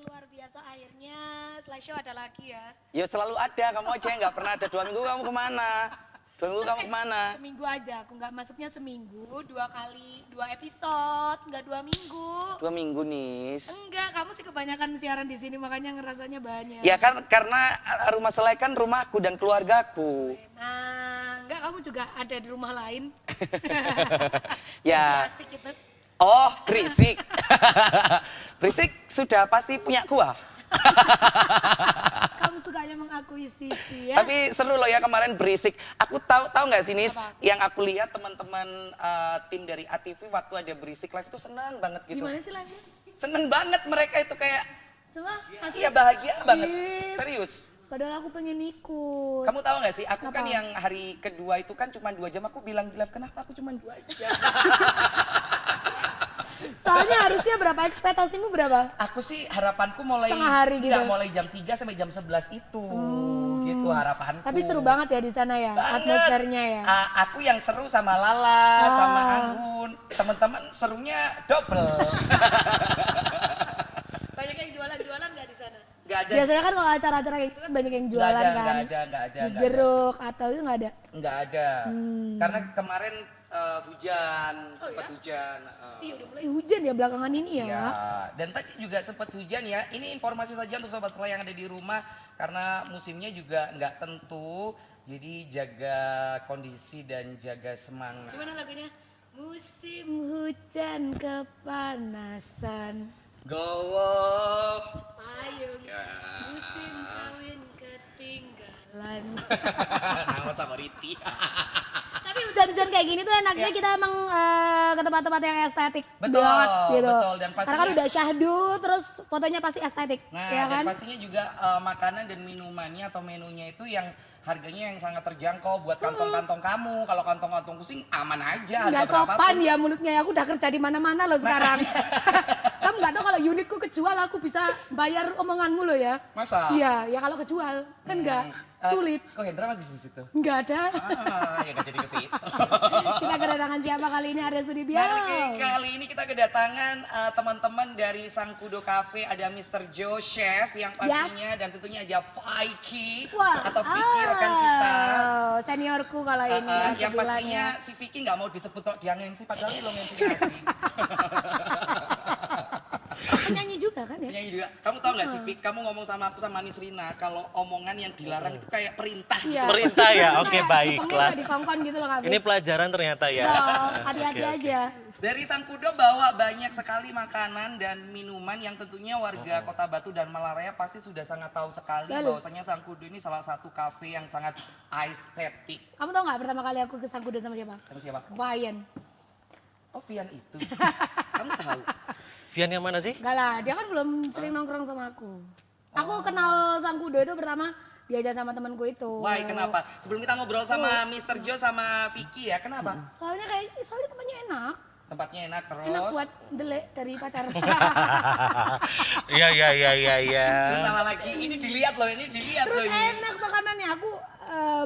luar biasa akhirnya slideshow ada lagi ya. Ya selalu ada, kamu aja yang nggak pernah ada 2 minggu kamu kemana? 2 minggu kamu kemana? Seminggu aja, aku nggak masuknya seminggu, 2 episode, nggak 2 minggu. 2 minggu nis. Enggak, kamu sih kebanyakan siaran di sini makanya ngerasanya banyak. Ya kan karena rumah Selai kan rumahku dan keluargaku. Nah, enggak kamu juga ada di rumah lain. Ya. Asik gitu. Oh, berisik. Berisik sudah pasti punya gua. Kamu sukanya mengakuisisi ya. Tapi seru loh ya kemarin berisik. Aku tahu nggak sih Nis, Apa? yang aku lihat teman-teman tim dari ATV waktu ada berisik live itu senang banget gitu. Gimana sih live-nya? Seneng banget mereka itu kayak, Semua asli. iya bahagia banget. Ih, Serius. Padahal aku pengen ikut. Kamu tahu nggak sih, aku kan Apa? yang hari kedua itu kan cuma 2 jam, aku bilang di live, kenapa aku cuma 2 jam? Soalnya harusnya berapa, ekspektasimu berapa? Aku sih harapanku mulai, Setengah hari gitu. nggak, mulai jam 3 sampai jam 11 itu, gitu harapanku. Tapi seru banget ya di sana ya, Banget. atmosfernya ya. Aku yang seru sama Lala, sama Anggun, teman-teman serunya double. Banyak yang jualan-jualan nggak di sana? Nggak ada, Biasanya kan kalau acara-acara kayak gitu kan banyak yang jualan nggak kan. ada. Jus jeruk atau itu nggak ada. Nggak ada. Karena kemarin hujan, sempat ya? hujan. Iya udah mulai hujan ya belakangan ini ya. Ya, dan tadi juga sempat hujan ya. Ini informasi saja untuk sobat Selai yang ada di rumah karena musimnya juga nggak tentu. Jadi jaga kondisi dan jaga semangat. Gimana lagunya? Musim hujan kepanasan, Gowo. payung, Ya. musim kawin ketinggalan. Nama Samariti. Tapi hujan-hujan kayak gini tuh enaknya kita emang ke tempat-tempat yang estetik Betul, banget gitu. betul. Dan Karena kan pastinya- udah syahdu terus fotonya pasti estetik, Nah, ya kan? dan pastinya juga makanan dan minumannya atau menunya itu yang harganya yang sangat terjangkau buat kantong-kantong kamu. Kalau kantong-kantongku sih aman aja. Nggak harga sopan berapapun. ya mulutnya ya, aku udah kerja di mana-mana loh sekarang. Kamu nggak tahu kalau unitku kejual aku bisa bayar omonganmu loh ya. Masa? Iya, ya kalau kejual kan nggak sulit. Kok Hendra masih di situ? Nggak ada. Ya nggak jadi ke situ. Kita kedatangan siapa kali ini, Arya Sudibyo? Nah, kali ini kita kedatangan teman-teman dari Sangkudo Cafe, ada Mr. Joe Chef yang pastinya dan tentunya ada Vicky atau Vicky rekan kita. Seniorku kalau ini. Yang kebetulan pastinya ya. si Vicky nggak mau disebut kok dia nge-MC padahal lo nge-MC asli. Penyanyi juga kan ya? Penyanyi juga. Kamu tahu nggak sih Vicky, kamu ngomong sama aku sama Nisrina kalau omongan yang dilarang itu kayak perintah gitu. Iya. Perintah ya? Kita Oke, kayak baiklah. dipengin, dikongkon gitu loh kami. Ini pelajaran ternyata ya. Hati-hati Oke, oke. aja. Dari Sangkudo bawa banyak sekali makanan dan minuman yang tentunya warga Kota Batu dan Malaraya pasti sudah sangat tahu sekali Lalu? bahwasanya Sangkudo ini salah satu kafe yang sangat estetik. Kamu tau nggak pertama kali aku ke Sangkudo sama siapa? Sama siapa? Wayan. Oh, Pian itu. Kamu tahu? Vian yang mana sih? Enggak lah, dia kan belum sering nongkrong sama aku. Aku kenal Sangkudo itu pertama diajak sama temanku itu. Why, kenapa? Sebelum kita ngobrol sama Mr. Joe sama Vicky ya, kenapa? Soalnya tempatnya enak. Tempatnya enak terus. Enak buat delek dari pacar. Iya, iya, iya, iya, iya. Terus apa lagi? Ini dilihat loh ini. Terus enak makanannya. Aku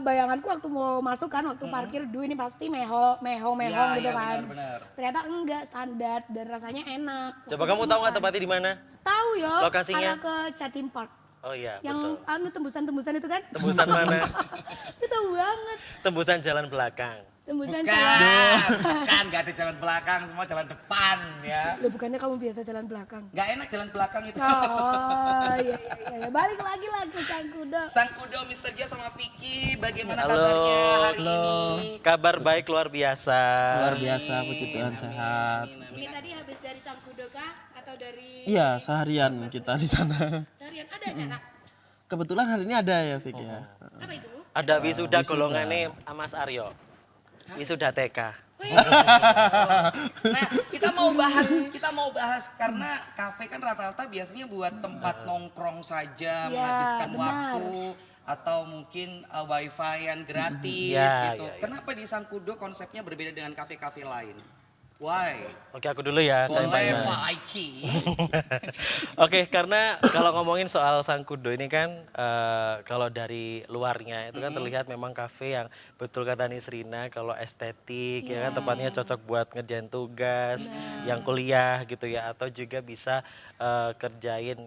bayanganku waktu mau masuk kan, waktu parkir, ini pasti mehong Ya, gitu ya, kan. benar. Ternyata enggak, standar dan rasanya enak. Coba kamu tahu nggak tempatnya di mana? Tahu yo. Lokasinya? Arah ke Jatim Park. Oh iya, Yang betul. tembusan-tembusan itu kan? Tembusan mana? Itu tahu banget. Tembusan jalan belakang. Tembusan Bukan, nggak ada jalan belakang, semua jalan depan ya. Loh, bukannya kamu biasa jalan belakang? Nggak enak jalan belakang itu. Oh, iya. Balik lagi ke Sangkudo. Sangkudo, Mr. Joe sama Vicky, bagaimana Halo, kabarnya hari halo. ini? Kabar baik luar biasa. Luar biasa, puji Tuhan sehat. Ini tadi habis dari Sangkudo kah? Atau dari... Iya, seharian kita di sana. Seharian ada acara? Kebetulan hari ini ada ya, Vicky ya. Apa itu? Ada wisuda golongannya Mas Aryo. Wisuda TK. Nah, kita mau bahas karena kafe kan rata-rata biasanya buat tempat nongkrong saja, Ya, menghabiskan benar. waktu atau mungkin wifi yang gratis Ya, gitu. ya, ya. Kenapa di Sangkudo konsepnya berbeda dengan kafe-kafe lain? Why? Oke, aku dulu ya. Kak Boleh Iman. Vicky. Oke, karena kalau ngomongin soal Sangkudo ini kan kalau dari luarnya itu kan terlihat memang kafe yang betul kata Nisrina kalau estetik ya kan tempatnya cocok buat ngerjain tugas, yang kuliah gitu ya atau juga bisa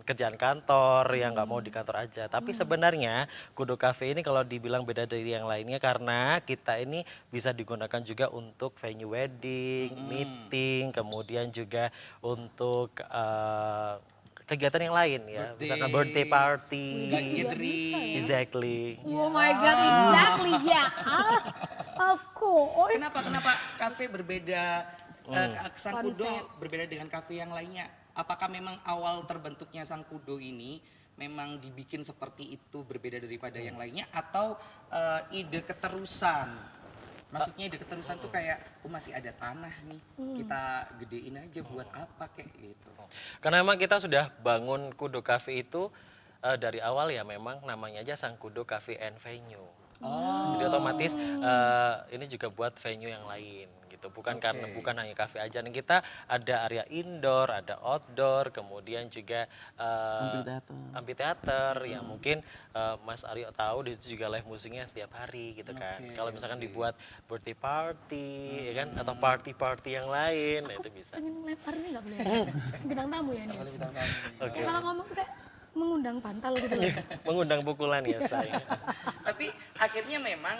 kerjaan kantor yang nggak mau di kantor aja. Tapi sebenarnya Kudo Cafe ini kalau dibilang beda dari yang lainnya karena kita ini bisa digunakan juga untuk venue wedding, meeting, kemudian juga untuk kegiatan yang lain ya, misalkan birthday party. gathering. Exactly. Oh my God, exactly ya. Of course. Kenapa kafe berbeda? Sang Kudo Konsep. berbeda dengan kafe yang lainnya. Apakah memang awal terbentuknya Sang Kudo ini memang dibikin seperti itu berbeda daripada yang lainnya atau ide keterusan? Maksudnya ide keterusan tuh kayak masih ada tanah nih, kita gedein aja buat apa kayak gitu. Karena memang kita sudah bangun Kudo Cafe itu dari awal ya memang namanya aja Sang Kudo Cafe and Venue. Jadi otomatis ini juga buat venue yang lain gitu. Bukan karena bukan hanya kafe aja. Nih kita ada area indoor, ada outdoor, kemudian juga amphitheater yang mungkin Mas Aryo tahu di situ juga live musiknya setiap hari gitu kan. Kalau misalkan dibuat birthday party ya kan atau party-party yang lain nah itu bisa. Pengen lempar nih nggak boleh. Bintang tamu ya nih. Oke. Kalau ngomong kayak mengundang bantal gitu loh. Mengundang pukulan ya saya. Tapi akhirnya memang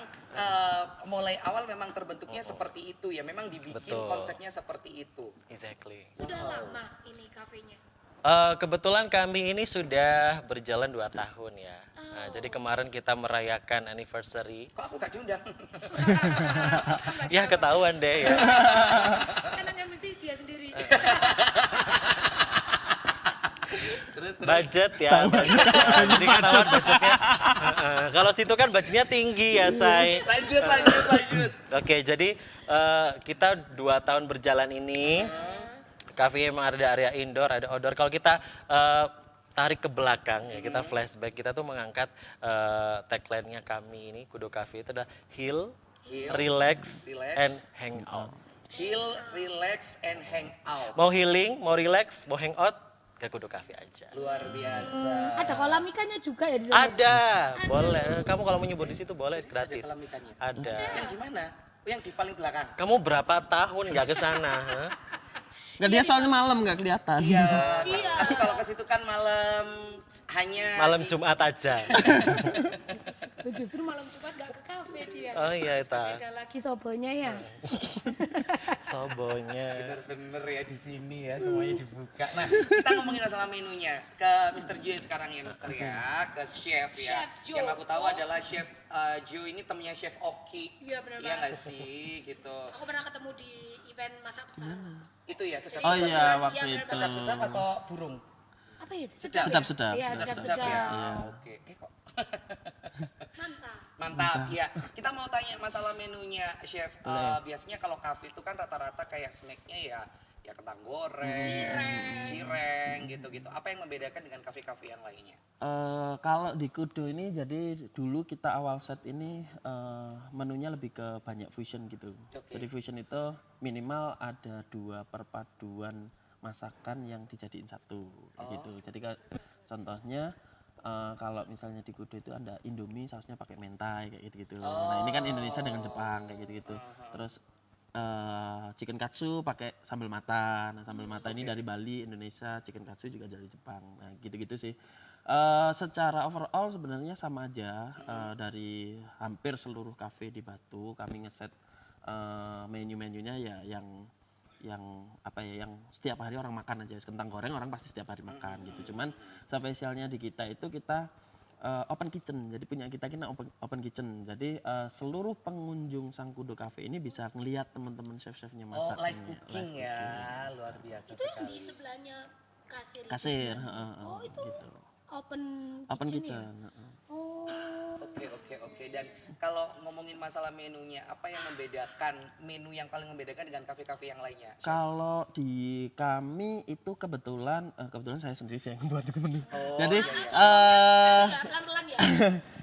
mulai awal memang terbentuknya seperti itu ya. Memang dibikin Betul. konsepnya seperti itu. Exactly. Sudah lama ini kafenya. Kebetulan kami ini sudah berjalan 2 tahun ya. Nah, jadi kemarin kita merayakan anniversary. Kok aku gak diundang? Ya ketahuan deh ya. Karena nggak mesti dia sendiri. Budget ya, budget. Jadi ketahuan budgetnya. Kalau situ kan budgetnya tinggi ya, Say. Lanjut. Oke, jadi kita 2 tahun berjalan ini. Cafe emang ada area indoor, ada outdoor. Kalau kita tarik ke belakang ya, kita flashback, kita tuh mengangkat tagline-nya kami ini Kudo Cafe itu adalah heal, relax, and hang out. Heal, relax, and hang out. Mau healing, mau relax, mau hang out, ke Kudo Cafe aja. Luar biasa. Ada kolam ikannya juga ya di sana. Ada, boleh. Kamu kalau mau nyebur di situ boleh Serius gratis. ada kolam ikannya? Ada. Yang di mana? Yang di paling belakang. Kamu berapa tahun nggak ke sana? Hah? Nggak, dia soalnya malam nggak kelihatan. Iya. Tapi kalau ke situ kan malam hanya Malam di- Jumat aja. Justru malam Jumat nggak ke kafe dia. Oh iya, Eta. Ada lagi sobonya ya. Sobonya. Bener-bener ya di sini ya semuanya dibuka. Nah kita ngomongin masalah menunya ke Mr. Joe sekarang ya Mr. ya, ke chef ya. Chef Joe. Yang aku tahu adalah chef Joe ini temennya chef Oki. Iya, bener Iya banget. nggak sih gitu. Aku pernah ketemu di event masak besar. Itu ya sedap. Oh sedap. iya, waktu Iya, itu. Sedap atau burung? Apa ya? Sedap. Sedap. Iya, Sedap ya. sedap. Oke. Kok Mantap. mantap ya. Kita mau tanya masalah menunya chef. Biasanya kalau kafe itu kan rata-rata kayak snacknya ya kentang goreng, cireng gitu-gitu. Apa yang membedakan dengan kafe-kafe yang lainnya? Kalau di Kudo ini jadi dulu kita awal set ini menunya lebih ke banyak fusion gitu. Oke. Jadi fusion itu minimal ada 2 perpaduan masakan yang dijadiin satu kayak gitu. Jadi contohnya kalau misalnya di Kudo itu ada Indomie sausnya pakai mentai kayak gitu-gitu. Nah, ini kan Indonesia dengan Jepang kayak gitu-gitu. Terus chicken katsu pakai sambal mata. Nah, sambal mata ini dari Bali, Indonesia, chicken katsu juga dari Jepang. Nah, gitu-gitu sih. Secara overall sebenarnya sama aja dari hampir seluruh kafe di Batu kami ngeset menu-menunya ya yang apa ya yang setiap hari orang makan aja. Kentang goreng orang pasti setiap hari makan gitu. Cuman spesialnya di kita itu kita open kitchen. Jadi punya kita open kitchen. Jadi seluruh pengunjung Sang Kudo Cafe ini bisa ngelihat teman-teman chef-chefnya masak. Live ini. cooking ya, luar biasa Itu yang di sekali. sebelahnya kasir. itu Kasir, kan? Oh, itu gitu. open Open kitchen ya? kitchen. Oh. Oke. Dan kalau ngomongin masalah menunya, apa yang membedakan menu yang paling membedakan dengan kafe-kafe yang lainnya? Chef? Kalau di kami itu kebetulan saya sendiri sih yang buat menu. Oh, Jadi Ya, pelan-pelan ya.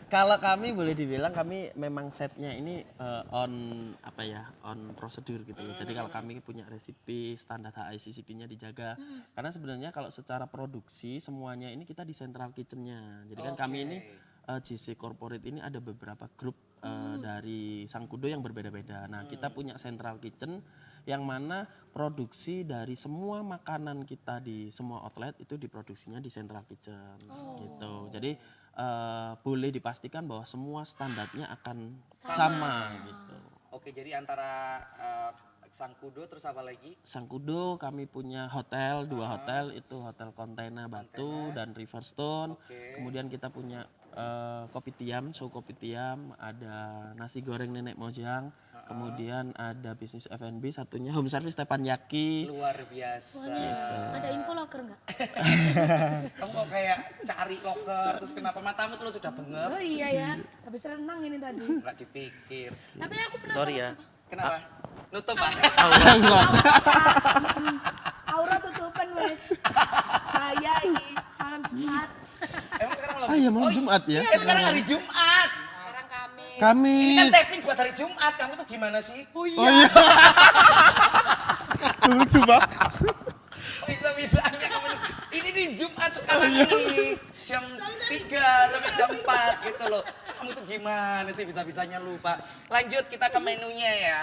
kalau kami boleh dibilang kami memang setnya ini on prosedur gitu. Jadi kalau kami punya resipi standar HACCP-nya dijaga. Karena sebenarnya kalau secara produksi semuanya ini kita di central kitchen-nya. Jadi kan kami ini GC Corporate ini ada beberapa grup dari Sang Kudo yang berbeda-beda. Nah, kita punya central kitchen yang mana produksi dari semua makanan kita di semua outlet itu diproduksinya di Central Kitchen gitu. Jadi boleh dipastikan bahwa semua standarnya akan sama gitu. Oke, jadi antara Sangkudo terus apa lagi? Sangkudo kami punya hotel, 2 hotel, itu Hotel Kontena Batu dan Riverstone. Oke. Kemudian kita punya kopi tiam, show kopi tiam, ada nasi goreng nenek mojang, kemudian ada bisnis F&B, satunya home service teppanyaki. Luar biasa. Ada info locker nggak? Kamu kok kayak cari loker, terus kenapa matamu tuh sudah bengep? Oh iya ya, habis renang ini tadi. Nggak dipikir. Tapi aku penasaran. Sorry ya. Kenapa? Nutup Pak. Aura tutupan wes. Saya ini malam Jumat. Emang sekarang malam? Ah ya malam Jumat ya. Sekarang hari Jumat. Sekarang Kamis. Ini kan Kamis. taping buat hari Jumat. Kamu tuh gimana sih? Oh iya. Lucu banget. Bisa-bisanya kamu tuh. Ini di Jumat sekarang ini. Jam 3 sampai jam 4 gitu loh. Kamu tuh gimana sih bisa-bisanya lupa. Lanjut kita ke menunya ya.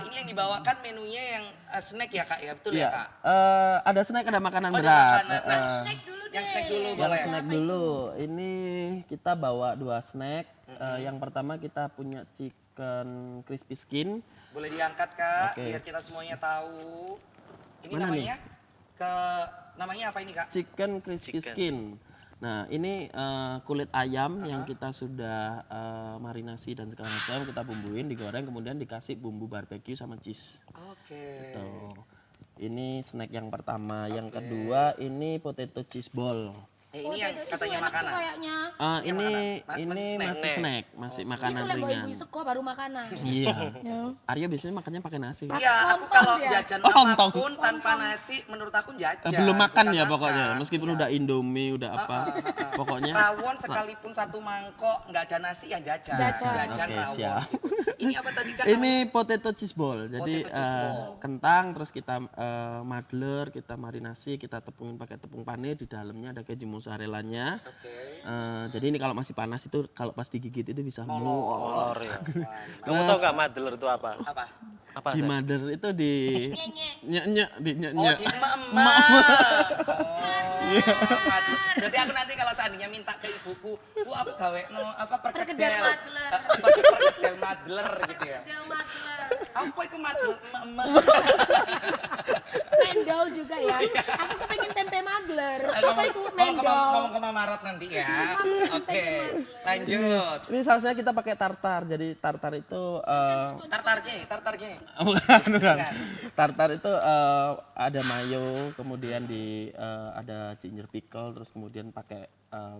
Ini yang dibawakan menunya yang snack ya Kak ya? Betul ya Kak? Ada snack, ada makanan Oh, ada berat. makanan. Nah, Snack dulu deh. yang snack dulu Yang boleh. snack dulu, ini kita bawa 2 snack. Yang pertama kita punya chicken crispy skin. Boleh diangkat Kak, Oke. biar kita semuanya tahu. Ini Mana namanya namanya apa ini Kak? Chicken crispy Chicken. skin. Nah ini kulit ayam yang kita sudah marinasi dan segala macam, kita bumbuin, digoreng, kemudian dikasih bumbu barbeque sama cheese. Oke. Tuh. Ini snack yang pertama. Yang kedua ini potato cheese ball. Ini yang Itu katanya enak tuh makanan. kayaknya. Yang Ini mana? ini Masih snack? masih snack, masih makanan Itu lah ringan. ibu seko baru makanan. Iya. Ya. Arya biasanya makannya pakai nasi. Iya, aku Lontong kalau dia. jajan Oh, lontong. apapun tanpa nasi menurut aku jajan. Belum makan bukan ya pokoknya, makan. meskipun Iya. udah Indomie, udah apa, pokoknya. Rawon sekalipun satu mangkok nggak ada nasi ya jajan. Jajan. Oke, rawon. siap. Ini apa tadi Kak? Ini potato cheese ball, jadi Potato cheese ball. kentang, terus kita madler, kita marinasi, kita tepungin pakai tepung panir, di dalamnya ada keju mozzarellanya. Oke. Jadi ini kalau masih panas itu, kalau pas digigit itu bisa Molor ya. Kamu tahu nggak madler itu apa? Apa? Apa? di Zat? mother itu di nyek di nyek Oh, di emak-emak. Berarti aku nanti kalau seandainya minta ke ibuku, Bu aku gawe no apa Perkedel perkedel. madler. Perkedel madler gitu ya. Del madler. Apa itu madler emak-emak? Mendol juga ya. Aku kepengen tempe magler. Apa Ngomong- itu ngomong ke mendol? ngomong ke Mama Marat nanti ya. Oke, lanjut. Ini sausnya kita pakai tartar, jadi tartar itu Tartarnya. bukan. Tartar itu ada mayo, kemudian ada ginger pickle, terus kemudian pakai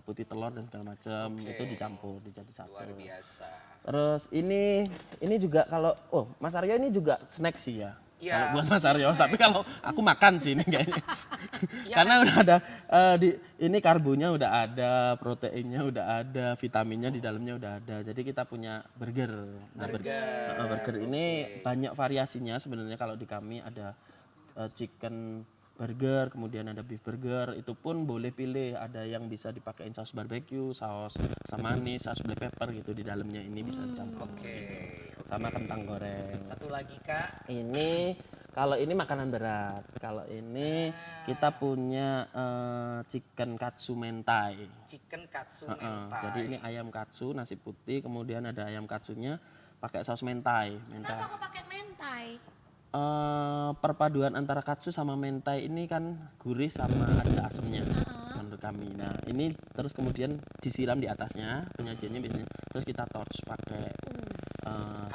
putih telur dan segala macam. Itu dicampur jadi satu. Luar biasa. Terus ini juga kalau Mas Aryo ini juga snack sih ya. Iya. Kalau buat Mas Aryo, tapi kalau aku makan sih ini kayaknya. Iya, Karena udah ada ini karbonya udah ada, proteinnya udah ada, vitaminnya di dalamnya udah ada. Jadi kita punya burger. Nah, burger ini banyak variasinya sebenarnya. Kalau di kami ada chicken burger, kemudian ada beef burger, itu pun boleh pilih, ada yang bisa dipakein saus barbecue, saus asam manis, saus black pepper gitu di dalamnya, ini bisa dicampur. Oke. Sama kentang goreng. Satu lagi Kak. Ini kalau ini makanan berat, kalau ini kita punya chicken katsu mentai. Chicken katsu Heeh, mentai. jadi ini ayam katsu nasi putih, kemudian ada ayam katsunya pakai saus mentai. Kenapa kok pakai mentai? Perpaduan antara katsu sama mentai ini kan gurih sama ada asemnya menurut kami. Nah ini terus kemudian disiram di atasnya, penyajiannya biasanya terus kita torch pakai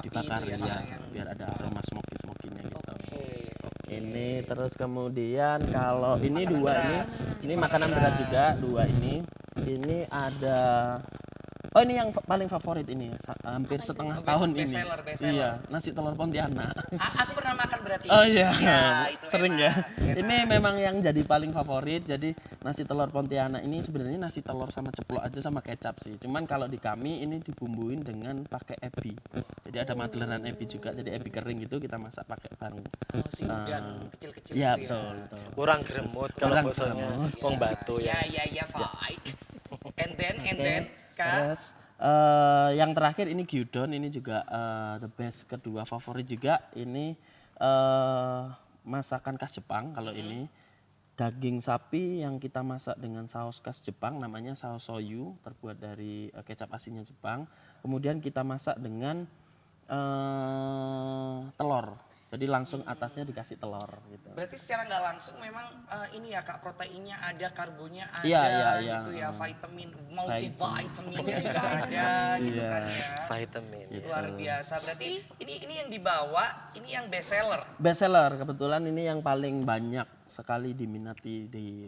dibakar itu ya, ya, yang- biar ada aroma smoky-smokinya gitu. Oke. Ini terus kemudian kalau ini dua ini makanan berat juga, dua ini ada. Oh ini yang paling favorit ini, hampir setengah tahun ini. Bestseller. Iya, nasi telur Pontianak. Aku pernah makan berarti. Oh iya, itu sering enak, ya. enak. Ini memang yang jadi paling favorit. Jadi nasi telur Pontianak ini sebenarnya nasi telur sama ceplok aja sama kecap sih. Cuman kalau di kami ini dibumbuin dengan pakai ebi. Jadi ada madeleran ebi juga. Jadi ebi kering itu kita masak pakai bareng. Oh, si udang kecil-kecil Iya gitu betul, betul. Kurang gremut kalau Kurang bosannya gremut. wong batu ya. Ya, baik. And then, Kak. Terus yang terakhir ini gyudon, ini juga the best kedua favorit juga. Ini masakan khas Jepang kalau ini. Daging sapi yang kita masak dengan saus khas Jepang namanya saus soyu, terbuat dari kecap asinnya Jepang. Kemudian kita masak dengan telur. Jadi langsung atasnya dikasih telur gitu. Berarti secara nggak langsung memang ini ya Kak, proteinnya ada, karbonya ada Iya. gitu ya, vitamin, multivitaminnya juga ada gitu Iya. kan ya. Vitamin. Luar biasa. Berarti ini yang dibawa, ini yang best seller. Best seller kebetulan ini yang paling banyak sekali diminati di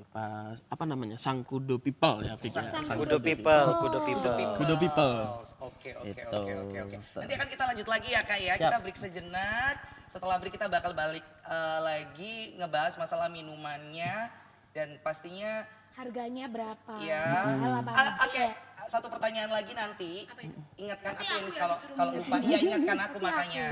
apa namanya Sangkudo People ya, Vicky. Kudo people, kudo people. Kudo People. Oke. Gitu. Nanti akan kita lanjut lagi ya Kak ya. Siap. Kita break sejenak. Setelah break kita bakal balik lagi ngebahas masalah minumannya dan pastinya Harganya berapa? ya. Alamat Oke, satu pertanyaan lagi nanti. Ingatkan Pasti aku aku ini yang kalau disuruh kalau milih. lupa. Iya, ingatkan aku Pasti makanya.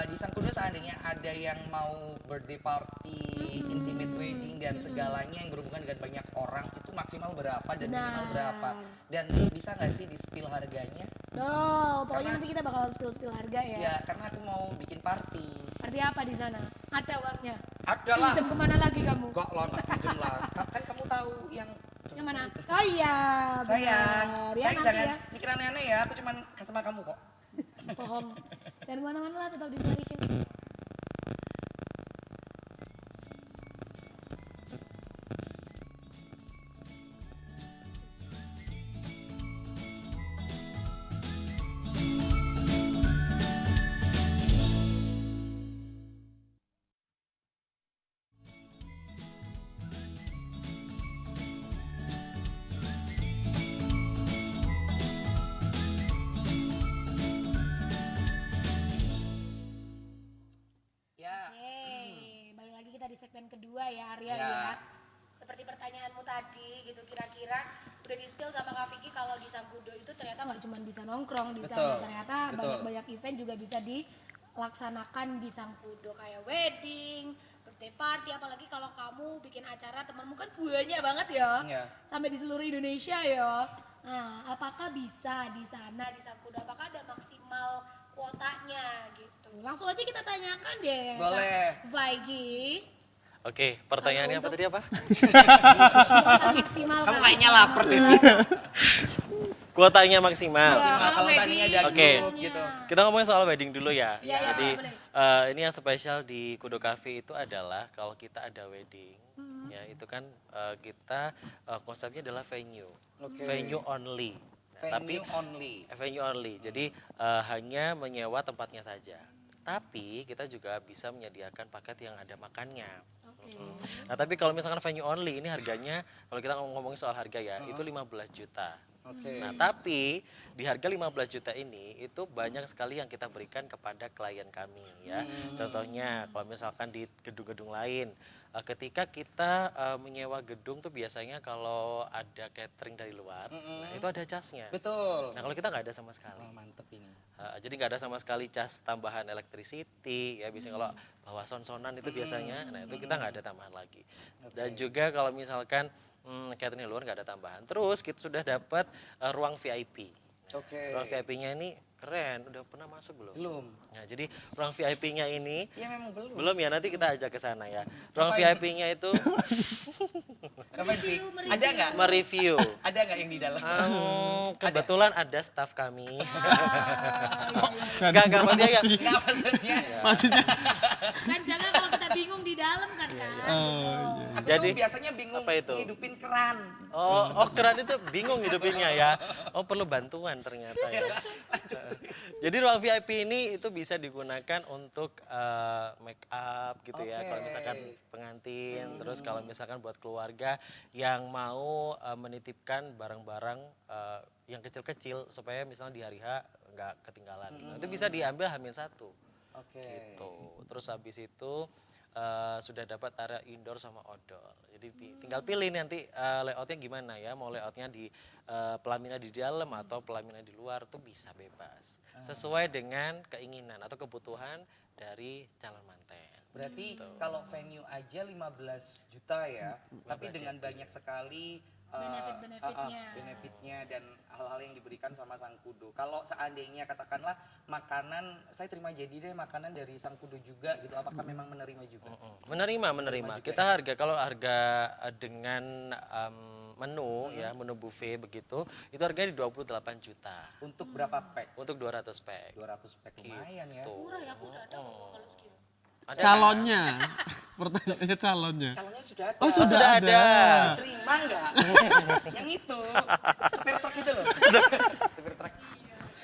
Di Sangkudo seandainya ada yang mau birthday party, intimate wedding dan segalanya yang berhubungan dengan banyak orang itu maksimal berapa dan minimal Benar. berapa? Dan bisa nggak sih di-spill harganya? Pokoknya Karena- nanti kita bakalan spill harga ya. Ya, karena aku mau bikin party. Arti apa di sana? Ada uangnya. Ada lah. Pinjam kemana lagi kamu? Kok lo nggak pinjem lah? Kan kamu tahu yang Yang mana? Oh iya, sayang, benar. Ya sayang nanti jangan ya. mikir aneh-aneh ya. Aku cuman customer kamu kok. Bohong. Jangan kemana-mana lah, tetap di Malaysia. Ya. Oke, balik lagi kita di segmen kedua ya Arya Ya. ya. Seperti pertanyaanmu tadi gitu, kira-kira udah di-spill sama Kak Vicky kalau di Sangkudo itu ternyata nggak cuma bisa nongkrong di sana, Betul, ternyata betul. banyak-banyak event juga bisa dilaksanakan di Sangkudo kayak wedding, birthday party, apalagi kalau kamu bikin acara temanmu kan banyak banget ya, Iya. sampai di seluruh Indonesia ya. Nah, apakah bisa di sana di Sangkudo, apakah ada maksimal kuotanya gitu? Langsung aja kita tanyakan deh. Boleh. Kak Vaigi. Oke, pertanyaannya apa tadi apa? Kuota maksimal. Kamu Kak. kayaknya lapar deh. Kuotanya maksimal. Maksimal kalau seandainya ada Oke. grup gitu. Kita ngomongin soal wedding dulu ya. Iya, iya, Jadi boleh. ini yang spesial di Kudo Cafe itu adalah kalau kita ada wedding, ya itu kan kita konsepnya adalah venue, Oke. venue only. Nah, Venue only. venue only. Jadi hanya menyewa tempatnya saja. Tapi kita juga bisa menyediakan paket yang ada makannya. Oke. Nah, tapi kalau misalkan venue only ini harganya kalau kita ngomongin soal harga ya, itu 15 juta. Oke. Nah, tapi di harga 15 juta ini itu banyak sekali yang kita berikan kepada klien kami ya. Contohnya kalau misalkan di gedung-gedung lain, ketika kita menyewa gedung tuh biasanya kalau ada catering dari luar, nah itu ada casnya. Betul. Nah, kalau kita nggak ada sama sekali. Wah, mantep ini. Jadi nggak ada sama sekali cas tambahan electricity ya, biasanya kalau bawa son-sonan itu biasanya, nah itu kita nggak ada tambahan lagi. Dan juga kalau misalkan catering luar nggak ada tambahan. Terus kita sudah dapat ruang VIP. Oke. Ruang VIP-nya ini keren, udah pernah masuk belum? Belum. Nah, jadi ruang VIP-nya ini Ya memang belum. belum ya, nanti kita ajak ke sana ya. Ruang Ngapain? VIP-nya itu Ngapain, Dik? Ada nggak? mereview. Ada nggak yang di dalam? Kebetulan ada staff kami. Ah, Enggak maksudnya ya. Nggak maksudnya. Maksudnya kan jangan kalau kita bingung di dalam kan kan. Aku Jadi, tuh biasanya bingung apa itu? ngidupin keran. Oh keran itu bingung hidupinnya ya. Oh perlu bantuan ternyata ya. Jadi ruang VIP ini itu bisa digunakan untuk make up gitu ya. Kalau Oke. misalkan pengantin, terus kalau misalkan buat keluarga yang mau menitipkan barang-barang yang kecil-kecil supaya misalnya di hari H nggak ketinggalan. Nah, itu bisa diambil H-1 Oke. gitu. Terus habis itu sudah dapat area indoor sama outdoor. Jadi tinggal pilih nanti layoutnya gimana ya. Mau layoutnya di pelaminan di dalam atau pelaminan di luar tuh bisa bebas. Sesuai dengan keinginan atau kebutuhan dari calon manten. Berarti Gitu. kalau venue aja 15 juta ya, tapi dengan banyak sekali Benefit-benefitnya. benefitnya dan hal-hal yang diberikan sama sang kudo. Kalau seandainya katakanlah makanan, saya terima jadi deh makanan dari sang kudo juga gitu, apakah memang menerima juga? Menerima. juga Kita harga kalau harga dengan menu ya, menu buffet begitu, itu harganya di 28 juta Untuk berapa pack? untuk 200 pack. 200 pack lumayan ya. Gitu. Murah ya, aku udah ada kok kalau segitu. Ada Calonnya, pertanyaannya calonnya. Calonnya sudah ada. Oh sudah ada. Terima nggak? Yang itu, supir truk itu loh. Supir truk.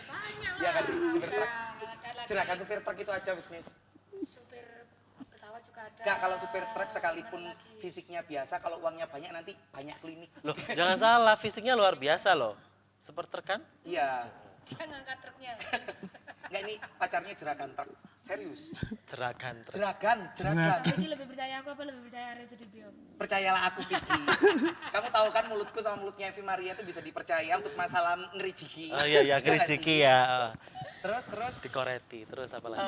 Banyak lah. Iya kan sih, supir truk. Ada lagi. Silakan supir truk itu aja bisnis. Supir pesawat juga ada. Enggak, kalau supir truk sekalipun Mana lagi? fisiknya biasa, kalau uangnya banyak nanti banyak klinik. Loh, jangan salah, fisiknya luar biasa loh. Seperti kan? Iya. Dia ngangkat truknya. Enggak, ini pacarnya jeragan truk. Serius. Jeragan. Jeragan. Jadi lebih percaya aku apa lebih percaya Arya Sudibyo? Percayalah aku, Vicky. Kamu tahu kan mulutku sama mulutnya Evi Maria itu bisa dipercaya untuk masalah ngerijiki. Oh iya, Iya nggak kericiki sih? ya. Terus Dikoreti, terus apa lagi?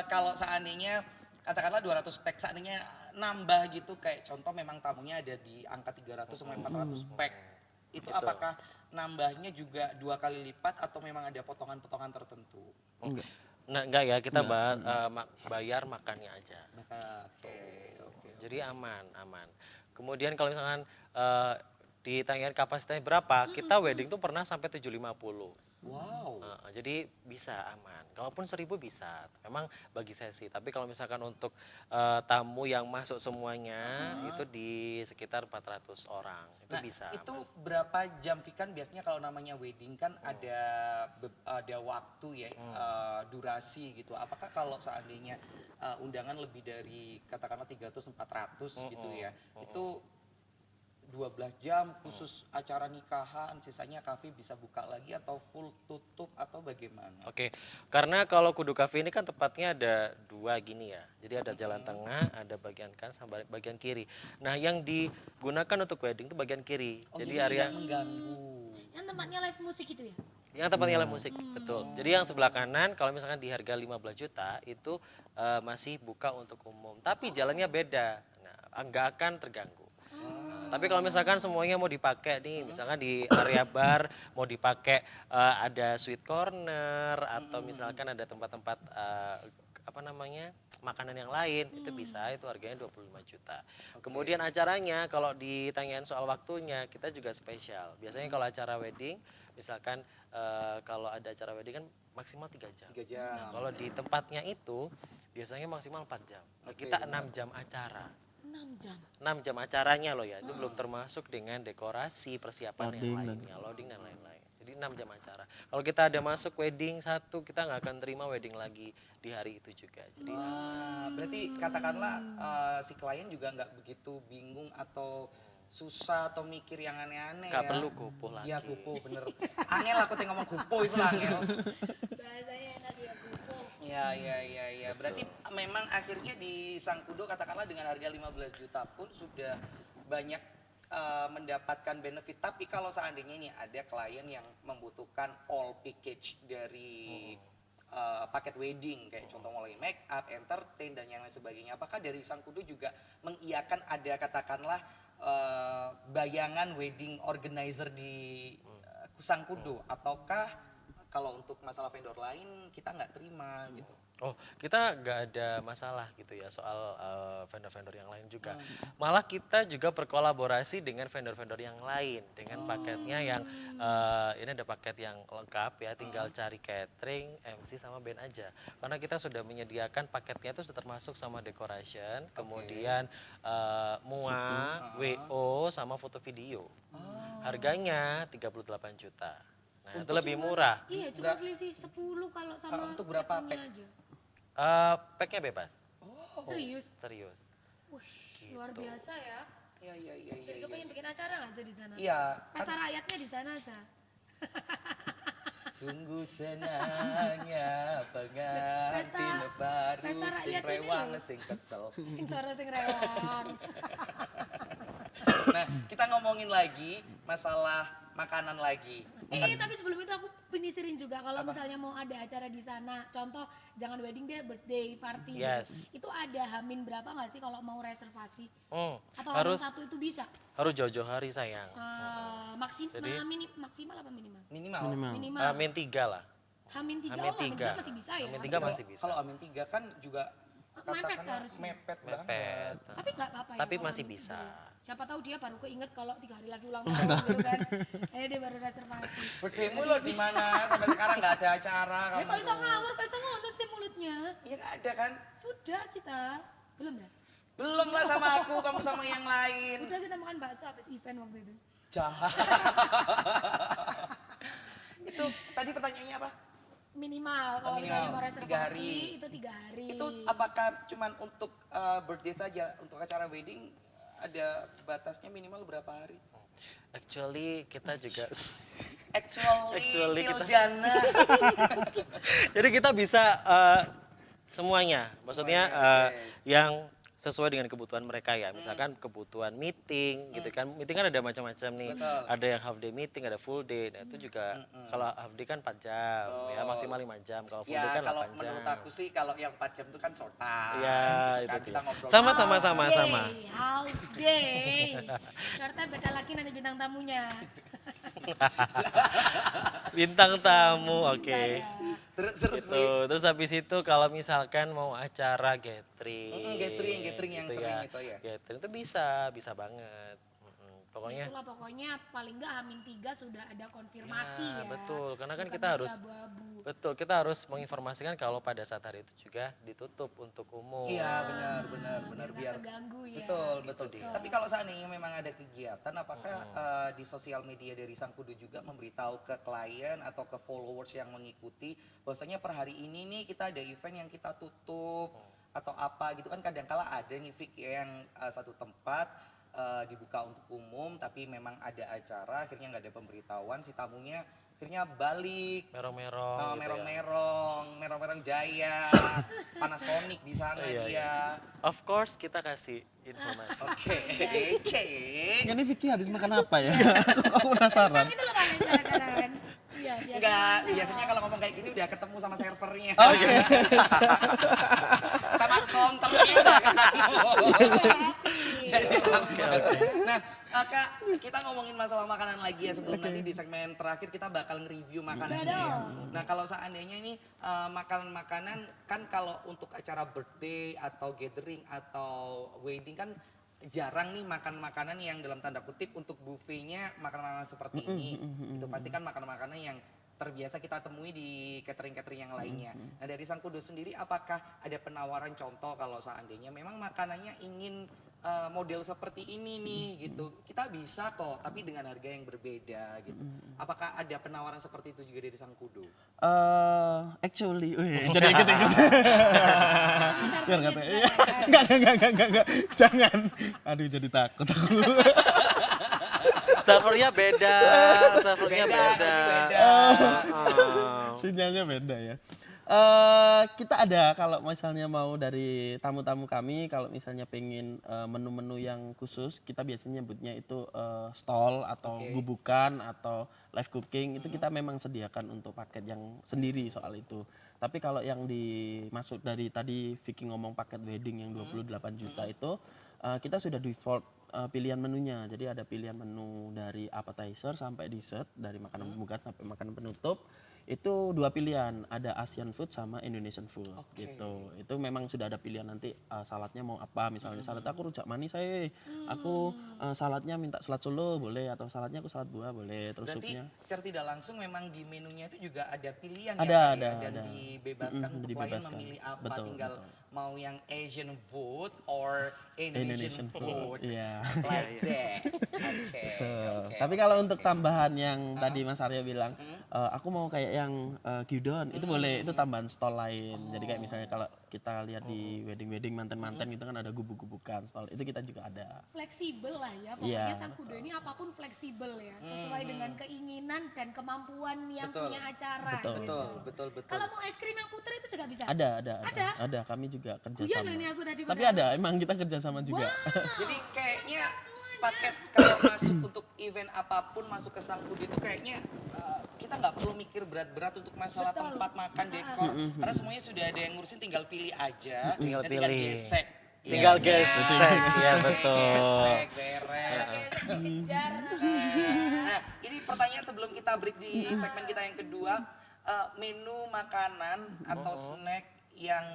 kalau seandainya katakanlah 200 pack, seandainya nambah gitu, kayak contoh memang tamunya ada di angka 300 sampai 400 pack. Itu Gitu. apakah nambahnya juga 2 kali lipat atau memang ada potongan-potongan tertentu? Enggak. Nah, enggak ya, kita bayar makannya aja. Maka oke. Jadi aman. Kemudian kalau misalkan ditanyain kapasitasnya berapa, kita wedding tuh pernah sampai 750. Wow. Jadi bisa aman. Kalaupun 1000 bisa, memang bagi sesi. Tapi kalau misalkan untuk tamu yang masuk semuanya itu di sekitar 400 orang, itu Nah, bisa. itu berapa jam Vikan? Biasanya kalau namanya wedding kan ada waktu ya, durasi gitu. Apakah kalau seandainya undangan lebih dari katakanlah 300-400 gitu ya, itu 12 jam khusus acara nikahan, sisanya kafe bisa buka lagi atau full tutup atau bagaimana? Oke, karena kalau Kudu Cafe ini kan tempatnya ada 2 gini ya. Jadi ada jalan tengah, ada bagian kanan sama bagian kiri. Nah, yang digunakan untuk wedding itu bagian kiri. Oh, Jadi jadi area tidak mengganggu. Yang tempatnya live musik itu ya? yang tempatnya live musik, betul. Jadi yang sebelah kanan kalau misalkan di harga 15 juta itu masih buka untuk umum. Tapi jalannya beda. Nah, nggak akan terganggu. Tapi kalau misalkan semuanya mau dipakai nih, misalkan di area bar mau dipakai ada sweet corner atau misalkan ada tempat-tempat apa namanya makanan yang lain, itu bisa, itu harganya 25 juta. Kemudian acaranya kalau ditanyain soal waktunya, kita juga spesial. Biasanya kalau acara wedding, misalkan kalau ada acara wedding kan maksimal 3 jam. 3 jam. Nah, kalau di tempatnya itu biasanya maksimal 4 jam. Nah, Oke, kita benar. 6 jam acara. 6 jam. 6 jam acaranya loh ya, itu belum termasuk dengan dekorasi, persiapan yang Loading dan lainnya, loading dan lain-lain. Jadi 6 jam acara. Kalau kita ada masuk wedding satu, kita nggak akan terima wedding lagi di hari itu juga. Jadi Wah, berarti katakanlah si klien juga nggak begitu bingung atau susah atau mikir yang aneh-aneh nggak ya. perlu kupuh lagi. Iya kupu bener. Angel aku tengok ngomong kupu itu lah angel. Bahasanya enak dia kupu. Iya. Berarti memang akhirnya di Sang Kudo katakanlah dengan harga 15 juta pun sudah banyak mendapatkan benefit. Tapi kalau seandainya ini ada klien yang membutuhkan all package dari paket wedding, kayak contoh mulai make up, entertain dan yang lain sebagainya. Apakah dari Sang Kudo juga mengiyakan ada katakanlah bayangan wedding organizer di Sang Kudo, ataukah kalau untuk masalah vendor lain kita nggak terima gitu? Oh, kita nggak ada masalah gitu ya soal vendor-vendor yang lain juga. Malah kita juga berkolaborasi dengan vendor-vendor yang lain dengan paketnya yang ini ada paket yang lengkap ya, tinggal cari catering, MC sama band aja. Karena kita sudah menyediakan paketnya itu sudah termasuk sama decoration, kemudian MUA, WO sama foto video. Harganya 38 juta. Nah, itu lebih murah. Iya, cuma selisih 10 kalau sama untuk berapa cateringnya pack? aja. Packnya bebas, Serius? serius. Wih, luar biasa ya. Iya. Jadi kepengen bikin acara nggak sih di sana? Iya, Pesta rakyatnya di sana aja. sungguh senangnya pengantin baru pesta sing rakyat ini rewang loh. sing kesel. Sing soro sing rewang. Nah, kita ngomongin lagi masalah makanan lagi. Tapi sebelum itu aku penisirin juga kalau misalnya mau ada acara di sana, contoh jangan wedding deh, birthday party. Yes. Itu ada hamin berapa nggak sih kalau mau reservasi? Atau harus hamin 1 itu bisa? harus jauh-jauh hari sayang. Maksimal apa minimal? Minimal. Minimal. Amin 3 lah. Hamin 3, Hamin oh hamin 3 3. masih bisa ya? Hamin 3 masih bisa. Kalau Amin 3 kan juga Mepet katakanlah harusnya. mepet Mepet. banget. Tapi nggak apa-apa ya. Tapi kalau masih hamin bisa. 3. Siapa tahu dia baru keinget kalau 3 hari lagi ulang tahun gitu kan. Akhirnya dia baru reservasi. Birthdaymu lo di mana? Sampai sekarang nggak ada acara Ya kamu. kalau bisa ngawur, kalau bisa ngono sih mulutnya. Iya nggak ada kan? Sudah kita. Belum ya? Belum lah sama aku, kamu sama yang lain. Udah kita makan bakso habis event waktu itu. Jahat. Itu tadi pertanyaannya apa? Minimal kalau Minimal, misalnya mau 3 reservasi hari. itu 3 hari. Itu apakah cuman untuk birthday saja? Untuk acara wedding ada batasnya minimal berapa hari? Actually kita juga Actually kita- Tiljana. jadi kita bisa semuanya. Maksudnya Semuanya, yang sesuai dengan kebutuhan mereka ya. Misalkan kebutuhan meeting gitu kan. Meeting kan ada macam-macam nih. Betul. Ada yang half day meeting, ada full day. Nah, itu juga kalau half day kan 4 jam ya, maksimal 5 jam. Kalau full day Ya kan kalau 8 jam. menurut aku sih kalau yang 4 jam itu kan short time. Ya, Gitu itu kan, dia. kita ngobrol. Sama. How day. Shortnya beda lagi nanti bintang tamunya. Bintang tamu, oke. Saya. Terus Gitu. Terus habis itu kalau misalkan mau acara gathering. Gathering yang sering itu ya. Gathering itu bisa banget. Pokoknya Itulah pokoknya paling nggak Hamin 3 sudah ada konfirmasi ya. betul, karena kan Bukan kita masih harus abu-abu. betul, kita harus menginformasikan kalau pada saat hari itu juga ditutup untuk umum. Iya benar Biar biar. nggak keganggu ya. Betul. Tapi kalau seandainya memang ada kegiatan, apakah di sosial media dari Sang Kudu juga memberitahu ke klien atau ke followers yang mengikuti bahwasanya per hari ini nih kita ada event yang kita tutup atau apa gitu kan, kadang-kala ada nih Fik yang satu tempat dibuka untuk umum tapi memang ada acara akhirnya nggak ada pemberitahuan, si tamunya akhirnya balik Merong-merong. gitu ya. merong jaya Panasonic di sana Iya, dia. Of course kita kasih informasi. Oke. Ini Vicky habis makan apa ya? Aku penasaran. Itu loh paling kadang-kadang. Iya, biasa. Enggak, biasanya kalau ngomong kayak gini udah ketemu sama servernya. Oke. Sama counternya udah ketemu. Jadi Nah, Kak, kita ngomongin masalah makanan lagi ya sebelum nanti di segmen terakhir kita bakal nge-review makanannya. Ya. Nah, kalau seandainya ini makanan-makanan kan kalau untuk acara birthday atau gathering atau wedding kan jarang nih makan makanan yang dalam tanda kutip untuk buffetnya makanan-makanan seperti ini. Itu pasti kan makanan-makanan yang terbiasa kita temui di catering-catering yang lainnya. Nah dari Sang Kudu sendiri apakah ada penawaran contoh kalau seandainya memang makanannya ingin model seperti ini nih gitu. Kita bisa kok tapi dengan harga yang berbeda gitu. Apakah ada penawaran seperti itu juga dari Sang Kudu? Actually, jadi ikut-ikut. Biar nggak tahu. Enggak. Jangan. Aduh jadi takut aku. Servernya beda. Sinyalnya beda ya. Kita ada kalau misalnya mau dari tamu-tamu kami, kalau misalnya pengen menu-menu yang khusus, kita biasanya nyebutnya itu stall atau gubukan atau live cooking, itu kita memang sediakan untuk paket yang sendiri soal itu. Tapi kalau yang dimaksud dari tadi Vicky ngomong paket wedding yang 28 juta itu, kita sudah default pilihan menunya. Jadi ada pilihan menu dari appetizer sampai dessert, dari makanan pembuka sampai makanan penutup. Itu 2 pilihan, ada Asian food sama Indonesian food gitu. Itu memang sudah ada pilihan nanti saladnya mau apa, misalnya salad aku rujak manis aku saladnya minta salad Solo boleh, atau saladnya aku salad buah boleh, terus Berarti supnya. secara tidak langsung memang di menunya itu juga ada pilihan Ada, ya, Kak, dan ada. dibebaskan untuk klien Dibebaskan. memilih apa, Betul, tinggal betul. mau yang Asian food or Indonesian food. Iya. Like that. Oke. oke. Tapi kalau untuk tambahan yang tadi Mas Arya bilang, aku mau kayak yang gyudon, itu boleh, itu tambahan stall lain. Jadi kayak misalnya kalau kita lihat di wedding-wedding manten-manten gitu kan ada gubuk-gubukan stall, itu kita juga ada. Fleksibel lah ya, pokoknya Iya. Sang Kudu ini apapun fleksibel ya, sesuai dengan keinginan dan kemampuan yang Betul. punya acara. Betul. gitu. Betul. Kalau mau es krim yang putih itu juga bisa. Ada. Kami juga kerja Guyon sama. ini aku tadi Tapi padahal. ada, emang kita kerja sama juga. Jadi kayaknya paket kalau masuk untuk event apapun masuk ke Sangkudo itu kayaknya kita nggak perlu mikir berat-berat untuk masalah Betul. tempat makan, dekor, karena semuanya sudah ada yang ngurusin, tinggal pilih aja, Tinggal dan pilih. gesek. Tinggal Iya, gesek, iya betul. Gesek, beres. Dikejar. Nah, ini pertanyaan sebelum kita break di segmen kita yang kedua, menu makanan atau snack yang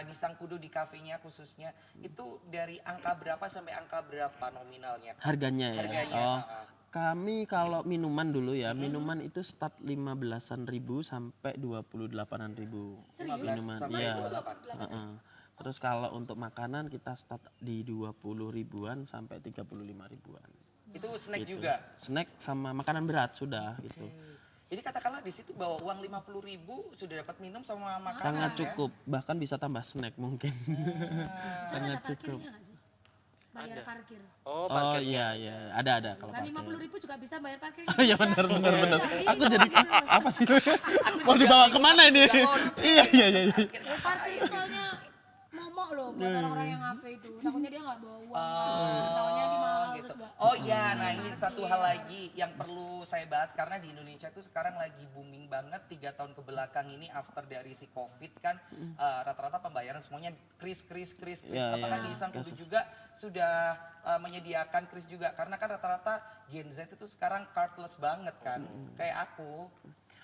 di Sangkudo di kafenya khususnya itu dari angka berapa sampai angka berapa nominalnya? Harganya ya. Harganya, Oh, heeh. kami kalau minuman dulu ya, minuman itu start 15-an ribu sampai 28-an ribu. 15 Minuman, sampai iya. 28. Heeh. Terus kalau untuk makanan kita start di 20 ribuan sampai 35 ribuan. Itu snack Gitu. juga. Snack sama makanan berat sudah gitu. Jadi katakanlah di situ bawa uang 50.000 sudah dapat minum sama makanan. Sangat ya? cukup, bahkan bisa tambah snack mungkin. Sana ada Sangat cukup. parkirnya nggak sih? Bayar parkir. Oh, Oh parkirnya. iya, ada kalau Kan parkir. 50.000 juga bisa bayar parkir. Iya benar. Iya, Aku jadi apa sih? Mau juga dibawa bingung, kemana ini? nggak mau Iya. Ya, parkir itu soalnya momok loh buat orang-orang yang ngafe itu. Takutnya dia nggak bawa uang. Takutnya lagi mahal gitu. terus nggak. Oh iya, nah ini satu hal lagi yang perlu saya bahas karena di Indonesia itu sekarang lagi booming banget 3 tahun ke belakang ini after dari si COVID kan rata-rata pembayaran semuanya kris. Iya, Apakah iya. di Sangkudo juga sudah menyediakan kris juga karena kan rata-rata Gen Z itu sekarang cardless banget kan, kayak aku.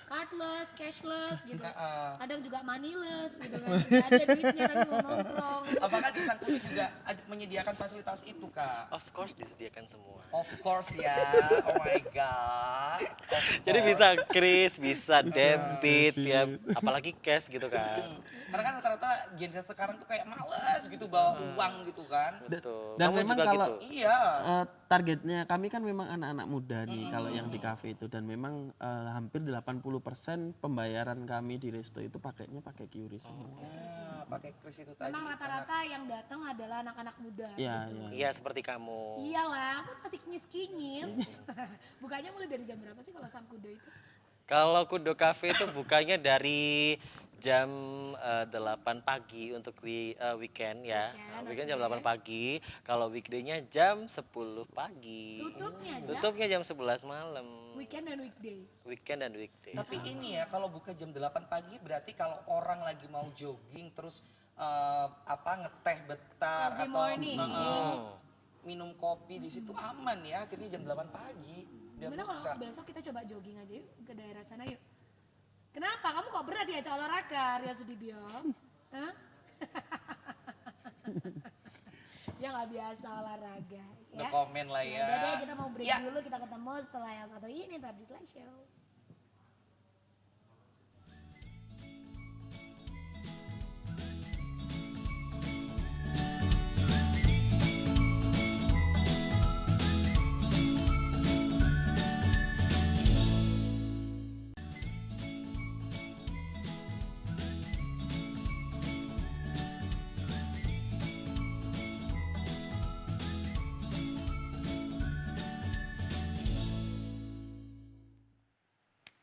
Cardless, cashless gitu. Heeh. Kadang juga moneyless gitu kan. Nggak ada duitnya tapi mau nongkrong. Apakah di Sangkudo juga menyediakan fasilitas itu, Kak? Of course disediakan semua. Of course ya, oh my god. Of Jadi course. bisa kris, bisa debit, ya apalagi cash gitu kan. Karena kan rata-rata Gen Z sekarang tuh kayak males gitu bawa uang gitu kan. Betul. Dan Kamu memang juga kalau- gitu. Iya. Targetnya kami kan memang anak-anak muda nih kalau yang di kafe itu, dan memang hampir 80% pembayaran kami di resto itu pakainya pakai QRIS semua. Nah, pakai kris itu tadi. Memang rata-rata yang datang adalah anak-anak muda Iya, gitu. iya. Iya seperti kamu. Iyalah, kan masih kinyis-kinyis. Bukanya mulai dari jam berapa sih kalau Sangkudo itu? Kalau Kudo Cafe itu bukanya dari jam 8 pagi untuk weekend ya. Weekend, Weekend jam oke. 8 pagi. Kalau weekday-nya jam 10 pagi. Tutupnya jam? Tutupnya jam 11 malam. Weekend dan weekday. Weekend dan weekday. Tapi ini ya kalau buka jam 8 pagi berarti kalau orang lagi mau jogging terus ngeteh bentar Coffee atau morning. minum kopi di situ aman ya, akhirnya jam 8 pagi. Udah Gimana kalau buka. besok kita coba jogging aja yuk ke daerah sana yuk. Kenapa? Kamu kok berat diajak olahraga, Ria Sudibyo? Hah? Dia nggak biasa olahraga. No Ya. comment lah ya. Udah deh, kita mau break Ya. dulu, kita ketemu setelah yang satu ini tetap di Slash Show.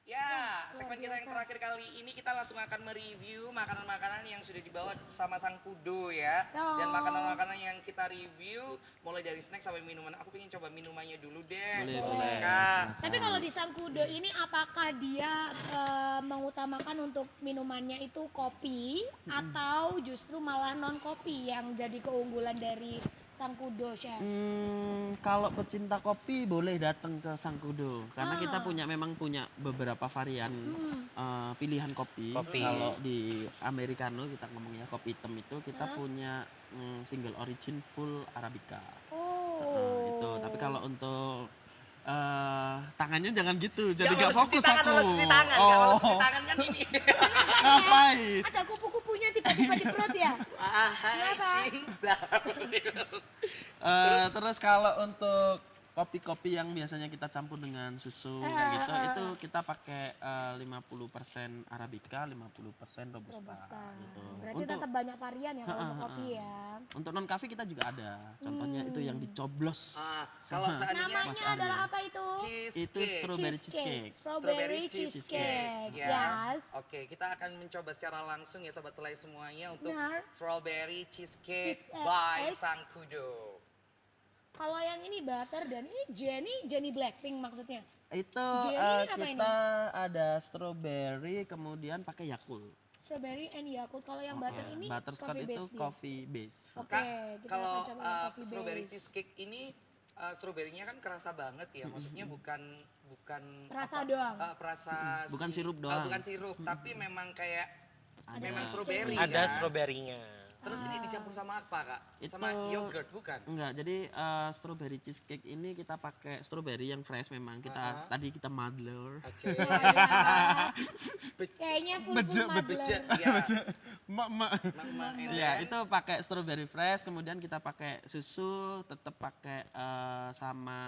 Ya, segmen kita yang terakhir kali ini kita langsung akan mereview makanan-makanan yang sudah dibawa sama Sangkudo ya. Dan makanan-makanan yang kita review mulai dari snack sampai minuman. Aku pengen coba minumannya dulu deh. Boleh. Kak. Tapi kalau di Sangkudo ini apakah dia mengutamakan untuk minumannya itu kopi atau justru malah non kopi yang jadi keunggulan dari Sangkudo, Chef? Kalau pecinta kopi boleh datang ke Sangkudo karena kita memang punya beberapa varian pilihan kopi. Kopi. Kalau di Americano kita ngomongnya kopi hitam itu kita punya single origin full Arabica. Oh. Itu. Tapi kalau untuk tangannya jangan gitu, jadi Jangan gak malah cuci fokus tangan, aku. malah cuci tangan. Gak malah cuci tangan kan ini. Ngapain? Ada kupu-kupunya tiba-tiba di perut ya? Wahai Kenapa? cinta. Terus kalau untuk kopi-kopi yang biasanya kita campur dengan susu gitu, itu kita pakai 50% Arabica, 50% Robusta. Robusta. Gitu. Berarti Untuk tetap banyak varian ya kalau untuk kopi ya. untuk non cafe kita juga ada. Contohnya itu yang dicoblos. Kalau seandainya Namanya Mas Arya. adalah apa itu? Itu strawberry cheesecake. Strawberry cheesecake. Yes. Oke, kita akan mencoba secara langsung ya sobat selai semuanya untuk Benar. strawberry cheesecake Cheesecake. by Sangkudo. Kalau yang ini butter dan ini Jenny Blackpink maksudnya. Itu Jenny ini apa kita ada strawberry kemudian pakai Yakult. Strawberry and Yakult. Kalau yang butter ini Butterscotch coffee itu base dia. coffee base. Oke, Kak, kita kalau akan coba yang coffee strawberry base. cheesecake ini stroberinya kan kerasa banget ya, maksudnya bukan Rasa doang. perasa Bukan sirup doang. bukan sirup, tapi memang kayak memang Ada strawberry Ada kan. stroberinya. Terus ini dicampur sama apa, Kak? Sama Itu- yogurt bukan? Enggak, jadi strawberry cheesecake ini kita pakai strawberry yang fresh memang. Tadi kita muddler. Oke. Kayaknya full Beje, madler. ya. Mak-mak. Mak-mak, and Iya, then- itu pakai strawberry fresh, kemudian kita pakai susu, tetap pakai sama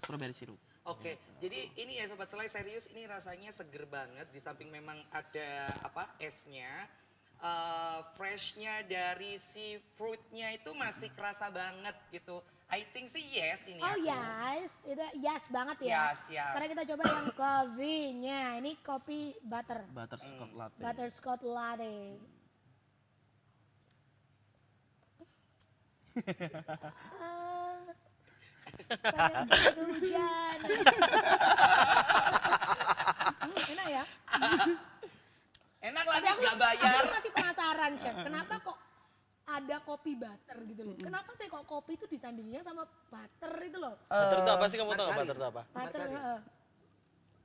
strawberry sirup. Oke, jadi ini ya Sobat Selai, serius ini rasanya seger banget. Di samping memang ada esnya, freshnya dari si fruitnya itu masih kerasa banget gitu. I think sih yes ini Oh aku. yes, itu yes banget ya. Yes, yes. Sekarang kita coba yang kopinya. Ini kopi butter. Butterscotch latte. Butterscotch latte. Saya sedang hujan. Enak ya? Enak lah, Tapi aku, nggak bayar. aku masih penasaran chef, kenapa kok ada kopi butter gitu loh? Kenapa sih kok kopi itu disandingnya sama butter itu loh? Butter itu apa sih, kamu tahu nggak margarin. butter itu apa? Butter, Margarin.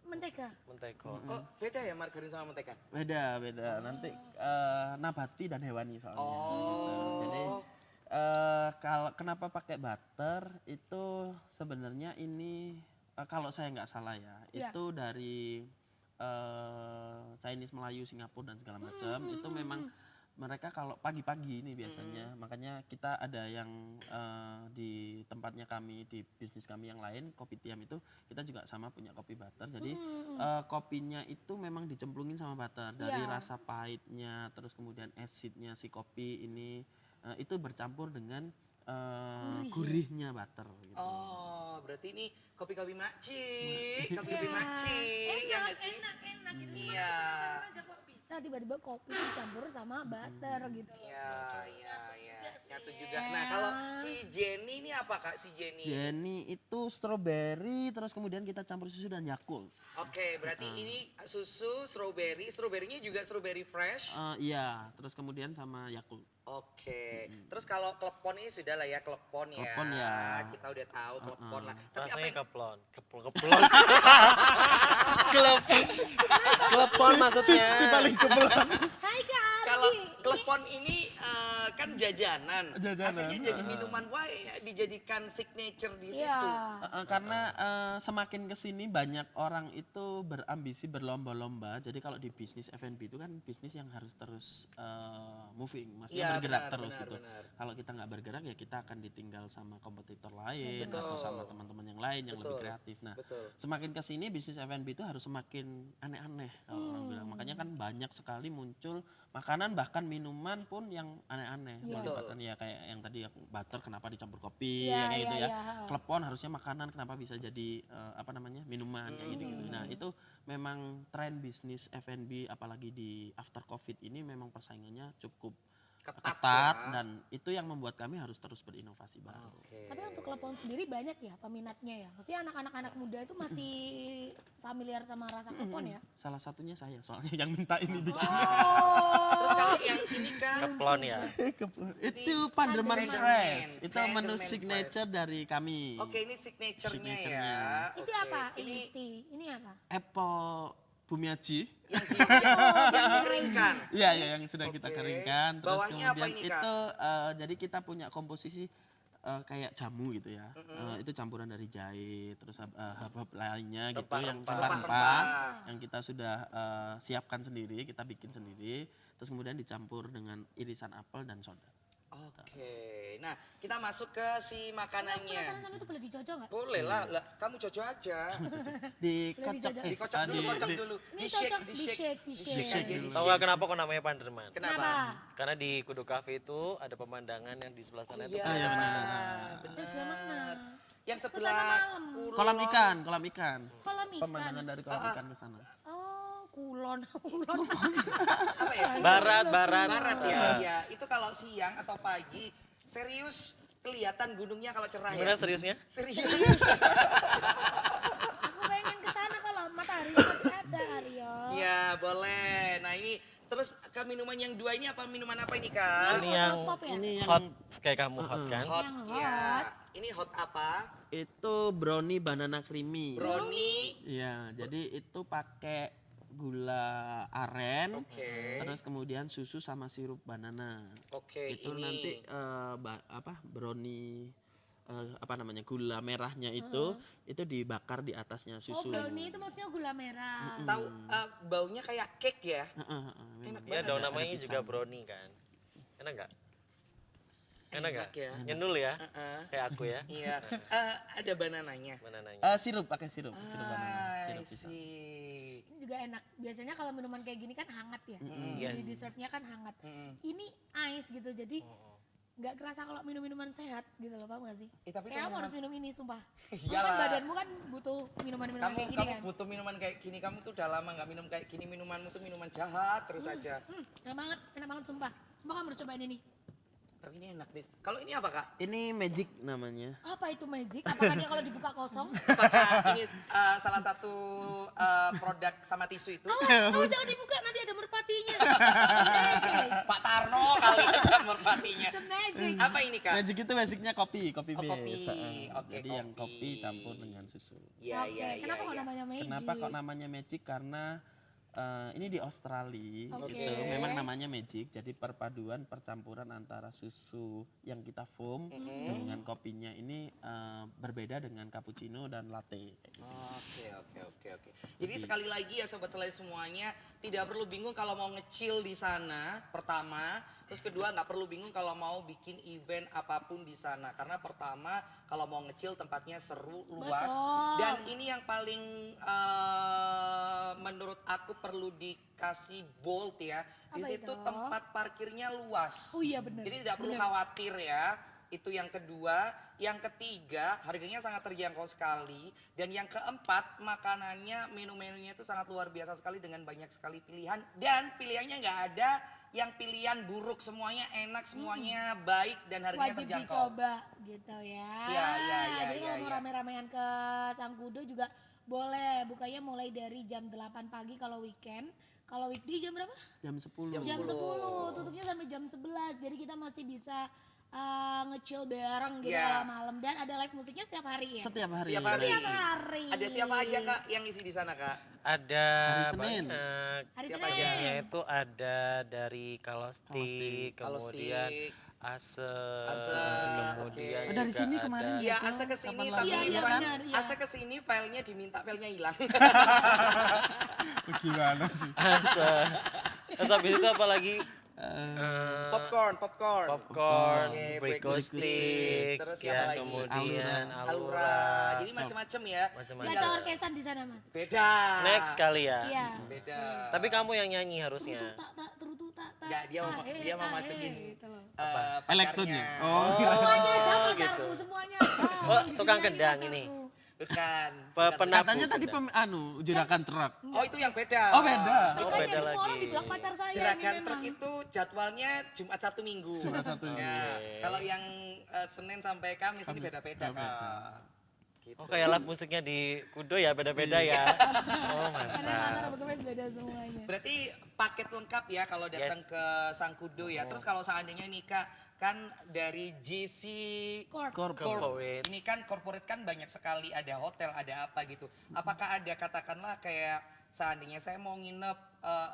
mentega. Mentega. Oh, beda ya margarin sama mentega? Beda. Nanti nabati dan hewani soalnya. Oh. Jadi kalau kenapa pakai butter itu sebenarnya ini kalau saya nggak salah ya, Iya. itu dari Chinese, Melayu, Singapura dan segala macam. Itu memang mereka kalau pagi-pagi ini biasanya, makanya kita ada yang di tempatnya kami, di bisnis kami yang lain, Kopi Tiam itu kita juga sama punya kopi butter. Jadi kopinya itu memang dicemplungin sama butter dari Iya. rasa pahitnya, terus kemudian acidnya si kopi ini itu bercampur dengan gurihnya butter gitu. Oh, berarti ini kopi-kopi makcik, kopi-kopi makcik, ya nggak sih? Enak. Itu Iya. penasaran aja kok bisa tiba-tiba kopi dicampur sama butter gitu. Iya. Nyatu juga. Nah, kalau si Jenny ini apa Kak, si Jenny? Jenny itu strawberry, terus kemudian kita campur susu dan Yakult. Oke, berarti ini susu, strawberry-nya juga strawberry fresh. Iya, terus kemudian sama Yakult. Oke, terus kalau klepon ini sudah lah ya, klepon ya. Klepon ya. Kita udah tahu klepon lah. Tapi apa Rasanya yang keplon. Keplon. Kelepon maksudnya. Hai Kak kalau Ardi. klepon ini kan jajanan. Jajanan, Akhirnya jadi minuman, wah dijadikan signature di situ. Iya. Karena semakin kesini banyak orang itu berambisi berlomba-lomba. Jadi kalau di bisnis F&B itu kan bisnis yang harus terus moving, maksudnya Iya, bergerak benar, terus benar, gitu. benar. Kalau kita nggak bergerak ya kita akan ditinggal sama kompetitor lain Betul. atau sama teman-teman yang lain yang lebih Betul. kreatif. Nah, Betul. semakin kesini bisnis F&B itu harus semakin aneh-aneh kalau orang bilang. Makanya kan banyak sekali muncul makanan bahkan minuman pun yang aneh-aneh. Iya. Melibatkan ya kayak yang tadi butter kenapa dicampur kopi Iya, ya kayak gitu iya, ya. iya. Klepon harusnya makanan kenapa bisa jadi minuman kayak gitu. Nah, itu memang tren bisnis F&B apalagi di after Covid ini memang persaingannya cukup Ketat ketat ya. dan itu yang membuat kami harus terus berinovasi baru. Oke. Tapi untuk klepon sendiri banyak ya peminatnya ya. Maksudnya anak-anak muda itu masih familiar sama rasa klepon ya. Salah satunya saya soalnya yang minta ini bikin. Terus kalau yang ini kan Keplon ya. Itu Panderman Panderman. Fresh. Itu Panderman menu Fresh. signature dari kami. Oke, ini signature-nya ya. Signature-nya. Itu Oke, apa? Ini Ini apa? Apple Bumiaji. yang dikeringkan. Iya, ya yang sudah kita Oke. keringkan. Terus Bawahnya apa kemudian ini, Kak? itu jadi kita punya komposisi kayak jamu gitu ya. Itu campuran dari jahe, terus herb lainnya gitu yang Rempah-rempah. rempah-rempah yang kita sudah siapkan sendiri, kita bikin sendiri. Terus kemudian dicampur dengan irisan apel dan soda. Oke. Nah, kita masuk ke si Penasaran makanannya. sama itu boleh dicocok nggak? Boleh lah, kamu cocok aja. Dikocok dijajah. Dikocok dulu, kocok dulu. Ini cocok di shake. Di Tahu nggak kenapa kok namanya Panderman? Kenapa? Karena di Kudu Cafe itu ada pemandangan yang di sebelah sana itu. Iya, iya, benar. benar. Terus sebelah mana? Yang Kesana sebelah malam. kolam ikan. Kolam ikan. Pemandangan dari kolam ikan ke sana. Oh, kulon. Apa ya? Barat. Barat ya, iya. Itu kalau siang atau pagi, serius kelihatan gunungnya kalau cerah ya. Bener seriusnya? Serius. Aku pengen ke sana kalau matahari masih ada, Aryo. Ya boleh. Nah ini terus ke minuman yang dua ini apa minuman apa ini Kak? Ini yang Pop ya? Ini yang hot kayak kamu hot kan? Hot. Yang Ya. hot. Ini hot apa? itu brownie banana creamy. Brownie. Iya, jadi itu pakai gula aren, Oke. terus kemudian susu sama sirup banana. Oke, Itu ini. nanti brownie apa namanya gula merahnya itu dibakar di atasnya Oh, susu. brownie itu maksudnya gula merah. Tahu baunya kayak cake ya? Enak Iya dong, namanya Ada juga pisang. brownie kan. Enak nggak? Enak nggak? ya. Nyendul ya? Heeh. Kayak aku ya. Iya. Ada banananya. Mana nanya? Sirup pakai sirup banana, I sirup pisang. see. Ini juga enak. Biasanya kalau minuman kayak gini kan hangat ya. Yes. Di dessertnya kan hangat. Mm-mm. Ini ice gitu. Jadi nggak kerasa kalau minum-minuman sehat gitu loh, paham gak sih? Tapi Kayak itu kamu harus minuman- minum ini, sumpah. Iyalah. Kan badanmu kan butuh minuman-minuman Kamu kayak gini kan. butuh minuman kayak gini. Kamu tuh udah lama nggak minum kayak gini. Minumanmu tuh minuman jahat terus aja. Enak banget sumpah. Sumpah kamu harus cobain ini. Tapi ini enak nih. Kalau ini apa Kak? Ini magic namanya. Apa itu magic? Apakah dia kalau dibuka kosong? Apakah ini salah satu produk sama tisu itu? Oh, jangan dibuka, nanti ada merpatinya. Magic. Pak Tarno kali ada merpatinya. It's a magic. Apa ini Kak? Magic itu basicnya kopi Oh, base. kopi. Oke, Jadi yang kopi. kopi campur dengan susu. Iya, Oke, iya, kenapa iya. kok namanya magic? Kenapa kok namanya magic? Karena ini di Australia Oke. gitu. Memang namanya magic. Jadi perpaduan percampuran antara susu yang kita foam dengan kopinya ini berbeda dengan cappuccino dan latte. Oke. Jadi sekali lagi ya sobat selai semuanya, tidak perlu bingung kalau mau ngecil di sana pertama, terus kedua nggak perlu bingung kalau mau bikin event apapun di sana karena pertama kalau mau ngecil tempatnya seru, luas Betul. dan ini yang paling menurut aku perlu dikasih bold ya. Di Apa situ itu? tempat parkirnya luas. Oh iya benar. Jadi tidak perlu khawatir ya. Itu yang kedua, yang ketiga harganya sangat terjangkau sekali dan yang keempat makanannya menu-menunya itu sangat luar biasa sekali dengan banyak sekali pilihan dan pilihannya nggak ada yang pilihan buruk, semuanya enak, semuanya baik dan harganya Wajib terjangkau. dicoba gitu ya. Iya. Jadi kalau mau rame-ramean ke Sangkudo juga boleh. Bukanya mulai dari jam 8 pagi kalau weekend. Kalau weekday jam berapa? Jam 10. Jam 10. Tutupnya sampai jam 11. Jadi kita masih bisa nge-chill bareng gitu Iya. kalau malam. Dan ada live musiknya setiap hari ya? Setiap hari. Setiap hari. Setiap hari. Ada siapa aja Kak yang isi di sana Kak? Ada Hari Senin. banyak. Hari Siapa Senin. aja? Musiknya itu ada dari Kalostik, kemudian Kalostik. Ase, Ase, kemudian oke. Oh, dari juga sini ada- kemarin Iya, gitu. Asa kesini Kapan tapi Iya, iya, bukan benar, iya. Asa kesini filenya diminta, filenya hilang. Gimana sih? Ase. Terus habis itu apa lagi? popcorn. Popcorn, Oke, Brico Brico Stick. Stick, Terus ya, apa lagi? kemudian Alura. Jadi macam-macam ya. Macam-macam. Gak ada orkesan di sana mas? Beda. Next kali ya. Iya. Beda. Tapi kamu yang nyanyi harusnya. Terutu tak tak. Nggak, dia mau masukin gitu loh. pacarnya. Elektronya. Oh. Semuanya aja Oh, pacarku, gitu. semuanya. Oh, tukang kendang ini. Bukan. Penabuh Katanya tadi kendang. juragan truk. Oh, itu yang beda. Oh, beda. Oh, Makanya beda semua orang lagi. dibilang pacar saya ini Juragan memang. truk itu jadwalnya Jumat Sabtu Minggu. Jumat, Sabtu, Minggu. Ya, Oke. kalau yang Senin sampai Kamis ini beda-beda Kak. Gitu. Oh, kayak live musiknya di Kudo ya, beda-beda ya. Oh, Karena mantap. pasar Bekemes beda semuanya. Berarti paket lengkap ya kalau datang Yes. ke Sangkudo ya. Terus kalau seandainya nih Kak, kan dari JC Corporate. Ini kan corporate kan banyak sekali, ada hotel, ada apa gitu. Apakah ada katakanlah kayak seandainya saya mau nginep,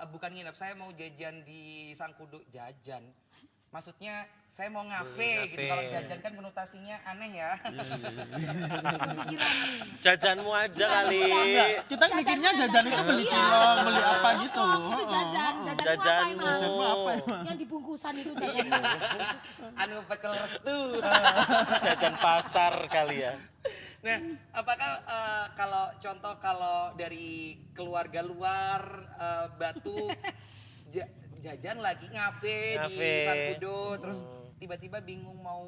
bukan nginep, saya mau jajan di Sangkudo, jajan. Maksudnya saya mau ngafe gitu. Ngafe. Kalau jajan kan konotasinya aneh ya. Pikiran nih. Jajanmu aja kali. Kita mikirnya jajan itu beli cilok, beli apa gitu. Itu jajan, jajanmu apa Jajanmu. emang? Jajanmu apa emang? Yang dibungkusan itu jajanmu. Anu pecel restu. Jajan pasar kali ya. Nah, apakah kalau dari keluarga luar Batu jajan lagi ngafe di Ngafe. Sangkudo, terus tiba-tiba bingung mau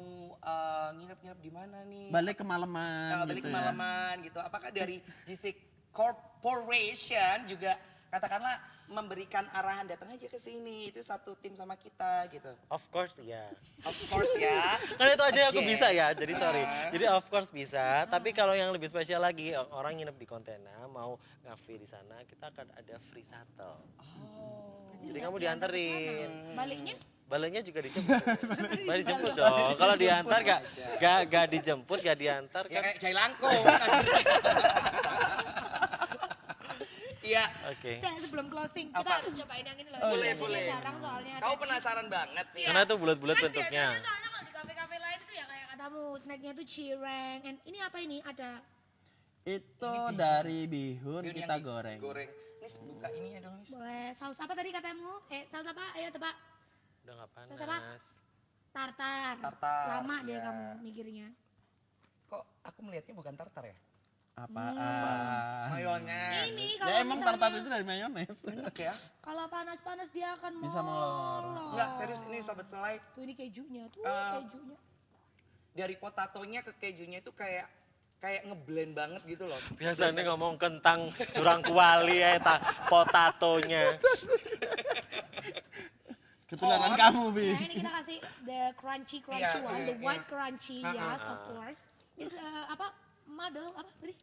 nginep-nginep di mana nih? Balik kemalaman Balik gitu kemalaman gitu. Apakah dari JC Corporation juga katakanlah memberikan arahan datang aja ke sini, itu satu tim sama kita gitu. Of course ya. Of course ya. Kan itu aja yang aku Oke. bisa ya, jadi sorry. Jadi of course bisa, tapi kalau yang lebih spesial lagi, orang nginep di Kontena, mau ngafe di sana, kita akan ada free shuttle. Jadi kamu dianterin. Baliknya? Baliknya juga dijemput. Baru dijemput dong. Kalau diantar gak dijemput, gak diantar Ya kan. kayak jailangkung. Iya. Oke. Nah, sebelum closing, kita Apa? harus cobain yang ini loh. Boleh, Biasanya boleh. jarang soalnya. Kau ada. penasaran banget nih. Karena itu bulat-bulat Kan bentuknya. biasanya soalnya kalau di kafe-kafe lain itu ya kayak katamu, snacknya itu cireng. And ini apa ini? Ada Itu dari bihun Bihun kita yang goreng. Goreng. Nis buka ini ya dong, Nis. boleh saus apa tadi katamu? Saus apa? Ayo tebak. Udah gak Saus apa? panas. Tartar. Tartar, Lama dia iya. kamu mikirnya. Kok aku melihatnya bukan tartar ya? Apaan? Mayones. Ini Ya kalau emang misalnya tartar itu dari mayones. Enak ya? kalau panas-panas dia akan Bisa molor. Enggak, serius ini sobat selai. Tuh ini kejunya, tuh Eh, kejunya. Dari potatonya ke kejunya itu kayak ngeblend banget gitu loh. Biasanya ngomong kentang jurang kuali ya, potatonya. Ketularan kamu, Bi. Nah ini kita kasih the crunchy Iya, one, iya, the white iya. crunchy, yes of course. Is apa? Madel apa tadi?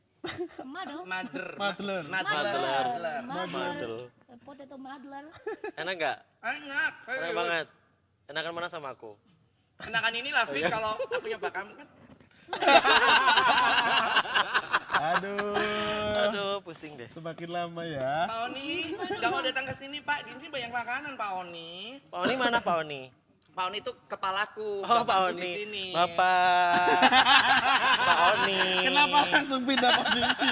Madel. Madler. Madler. Madler. Madel. Potato madler. Enak gak? Enak. Enak banget. Enakan mana sama aku? Enakan inilah Fit kalau aku nyoba kamu kan. Aduh. Aduh, pusing deh. Semakin lama ya. Pak Oni, udah mau datang ke sini Pak. Di sini banyak makanan Pak Oni. Pak Oni mana Pak Oni? Pak Oni itu kepalaku. Oh, Pak bapakku di Oni. sini. Bapak. Pak Oni. Kenapa langsung pindah posisi?